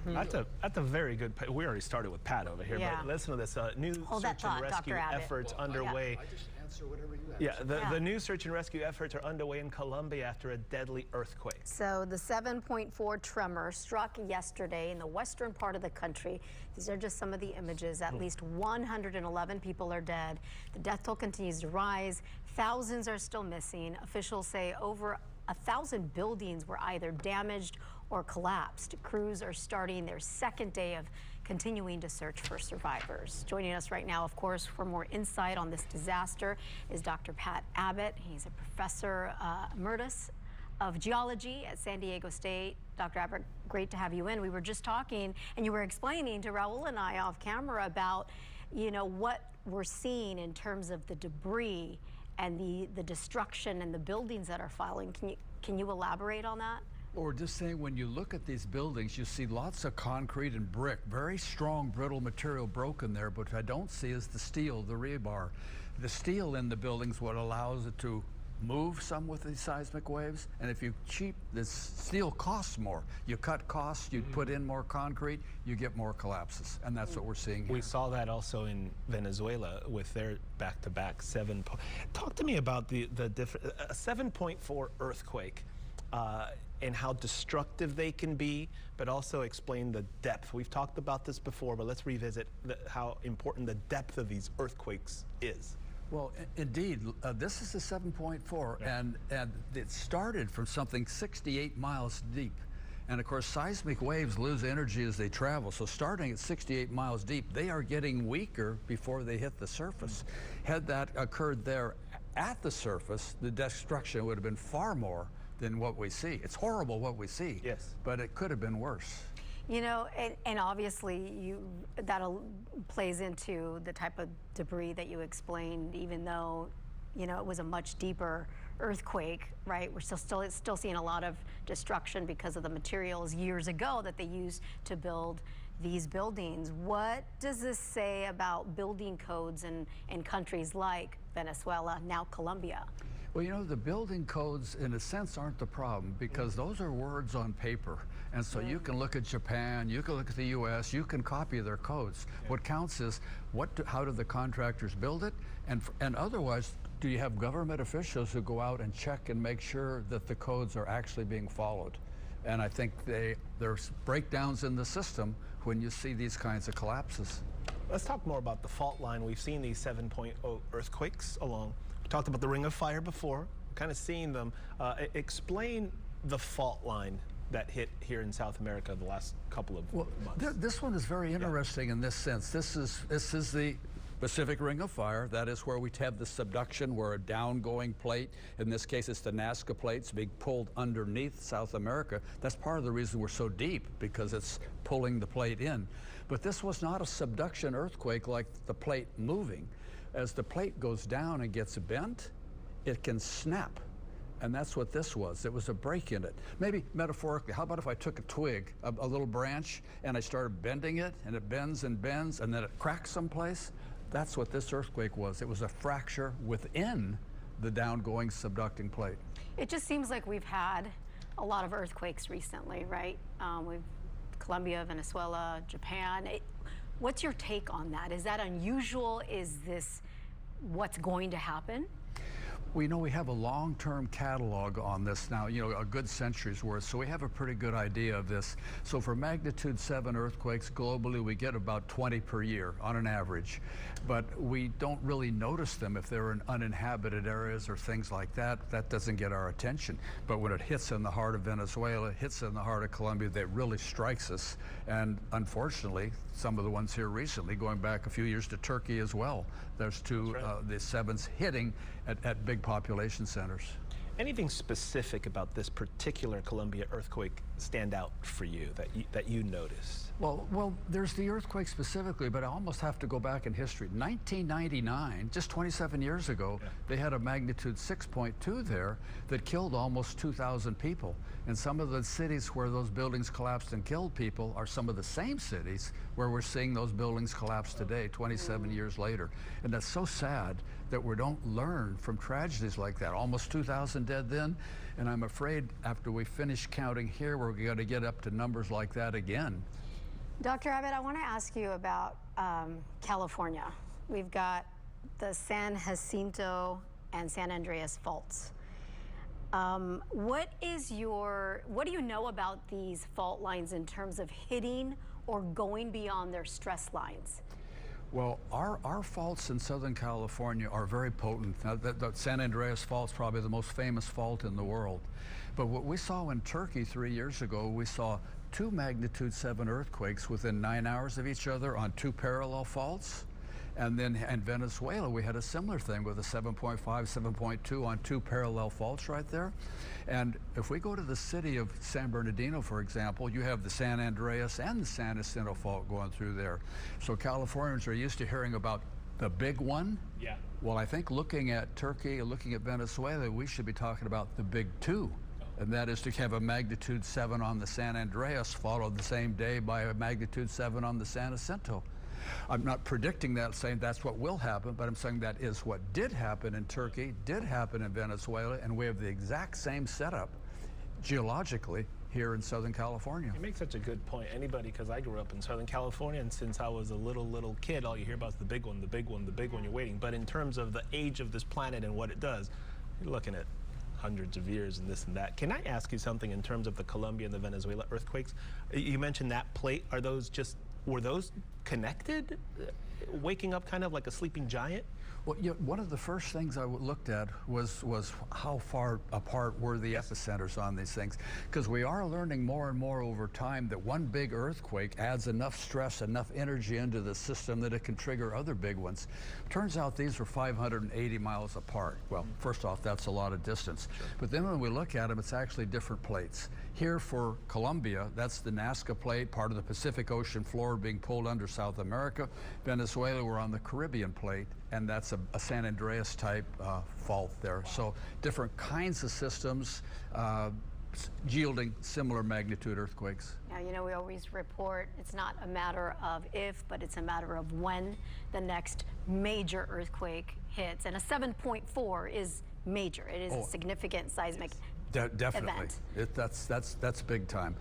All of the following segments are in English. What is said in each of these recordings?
That's a very good. We already started with Pat over here, but listen to this. New search and rescue efforts underway. I just answer whatever you ask. Yeah, the new search and rescue efforts are underway in Colombia after a deadly earthquake. So the 7.4 tremor struck yesterday in the western part of the country. These are just some of the images. At least 111 people are dead. The death toll continues to rise. Thousands are still missing. Officials say over 1,000 buildings were either damaged or collapsed. Crews are starting their second day of continuing to search for survivors. Joining us right now, of course, for more insight on this disaster is Dr. Pat Abbott. He's a professor emeritus of geology at San Diego State. Dr. Abbott, great to have you in. We were just talking, and you were explaining to Raul and I off camera about, you know, what we're seeing in terms of the debris and the destruction and the buildings that are falling. Can you elaborate on that? Or just saying, when you look at these buildings, you see lots of concrete and brick, very strong, brittle material broken there, but what I don't see is the steel, the rebar. The steel in the buildings, what allows it to move some with these seismic waves, and if you this steel costs more. You cut costs, you put in more concrete, you get more collapses, and that's what we're seeing here. We saw that also in Venezuela with their back-to-back Talk to me about the different 7.4 earthquake. And how destructive they can be, but also explain the depth. We've talked about this before, but let's revisit how important the depth of these earthquakes is. Well, indeed, this is a 7.4, and it started from something 68 miles deep. And of course, seismic waves lose energy as they travel. So starting at 68 miles deep, they are getting weaker before they hit the surface. Had that occurred there at the surface, the destruction would have been far more than what we see. It's horrible what we see, yes, but it could have been worse. You know, and obviously that plays into the type of debris that you explained, even though, you know, it was a much deeper earthquake, right? We're still seeing a lot of destruction because of the materials years ago that they used to build these buildings. What does this say about building codes in countries like Venezuela, now Colombia? Well, you know, the building codes, in a sense, aren't the problem, because those are words on paper. And so you can look at Japan, you can look at the US, you can copy their codes. What counts is how do the contractors build it? And otherwise, do you have government officials who go out and check and make sure that the codes are actually being followed? And I think there's breakdowns in the system when you see these kinds of collapses. Let's talk more about the fault line. We've seen these 7.0 earthquakes along. We talked about the Ring of Fire before, kind of seeing them. Explain the fault line that hit here in South America the last couple of months. This one is very interesting in this sense. This is the Pacific Ring of Fire. That is where we have the subduction, where a downgoing plate, in this case it's the Nazca plates, being pulled underneath South America. That's part of the reason we're so deep, because it's pulling the plate in. But this was not a subduction earthquake like the plate moving. As the plate goes down and gets bent, it can snap. And that's what this was. It was a break in it. Maybe metaphorically, how about if I took a twig, a little branch, and I started bending it, and it bends and bends, and then it cracks someplace? That's what this earthquake was. It was a fracture within the downgoing subducting plate. It just seems like we've had a lot of earthquakes recently, right? We've Colombia, Venezuela, Japan. What's your take on that? Is that unusual? Is this what's going to happen? We know we have a long-term catalog on this now, you know, a good century's worth, so we have a pretty good idea of this. So for magnitude 7 earthquakes globally, we get about 20 per year on an average. But we don't really notice them if they're in uninhabited areas or things like that. That doesn't get our attention. But when it hits in the heart of Venezuela, hits in the heart of Colombia, that really strikes us. And unfortunately, some of the ones here recently, going back a few years to Turkey as well, there's two, the 7s hitting at big population centers. Anything specific about this particular Colombia earthquake stand out for you that you noticed? Well, there's the earthquake specifically, but I almost have to go back in history. 1999, just 27 years ago, they had a magnitude 6.2 there that killed almost 2,000 people. And some of the cities where those buildings collapsed and killed people are some of the same cities where we're seeing those buildings collapse today, 27 years later. And that's so sad that we don't learn from tragedies like that. Almost 2,000 dead then, and I'm afraid after we finish counting here, we're going to get up to numbers like that again. Dr. Abbott, I want to ask you about California. We've got the San Jacinto and San Andreas faults. What do you know about these fault lines in terms of hitting or going beyond their stress lines? Well, our faults in Southern California are very potent. Now, the San Andreas fault is probably the most famous fault in the world. But what we saw in Turkey 3 years ago, we saw 2 magnitude 7 earthquakes within 9 hours of each other on 2 parallel faults. And then in Venezuela, we had a similar thing with a 7.5, 7.2 on 2 parallel faults right there. And if we go to the city of San Bernardino, for example, you have the San Andreas and the San Jacinto fault going through there. So Californians are used to hearing about the big one. Yeah. Well, I think looking at Turkey, looking at Venezuela, we should be talking about the big 2. And that is to have a magnitude 7 on the San Andreas, followed the same day by a magnitude 7 on the San Jacinto. I'm not predicting that, saying that's what will happen, but I'm saying that is what did happen in Turkey, did happen in Venezuela, and we have the exact same setup geologically here in Southern California. You make such a good point. Anybody, because I grew up in Southern California, and since I was a little kid, all you hear about is the big one, the big one, the big one, you're waiting. But in terms of the age of this planet and what it does, you're looking at hundreds of years and this and that. Can I ask you something in terms of the Colombia and the Venezuela earthquakes? You mentioned that plate. Were those connected? Waking up kind of like a sleeping giant? Well, one of the first things I looked at was how far apart were the epicenters on these things. Because we are learning more and more over time that one big earthquake adds enough stress, enough energy into the system that it can trigger other big ones. Turns out these were 580 miles apart. Well, first off, that's a lot of distance. Sure. But then when we look at them, it's actually different plates. Here for Colombia, that's the Nazca plate, part of the Pacific Ocean floor being pulled under South America. Venezuela, we're on the Caribbean plate, and that's a San Andreas type fault there. Wow. So different kinds of systems yielding similar magnitude earthquakes. Now, you know, we always report it's not a matter of if, but it's a matter of when the next major earthquake hits. And a 7.4 is major. It is a significant seismic Definitely. That's big time.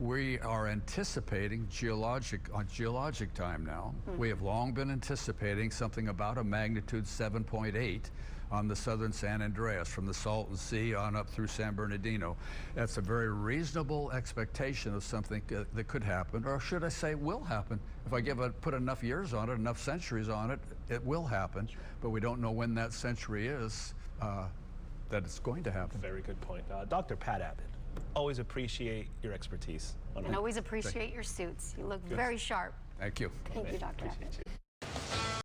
We are anticipating geologic time now. We have long been anticipating something about a magnitude 7.8 on the southern San Andreas, from the Salton Sea on up through San Bernardino. That's a very reasonable expectation of something that could happen, or should I say will happen. If I put enough years on it, enough centuries on it, it will happen, but we don't know when that century is. That it's going to happen. Very good point. Dr. Pat Abbott, always appreciate your expertise. And always appreciate your suits. You look very sharp. Thank you. Thank you, Dr. Abbott.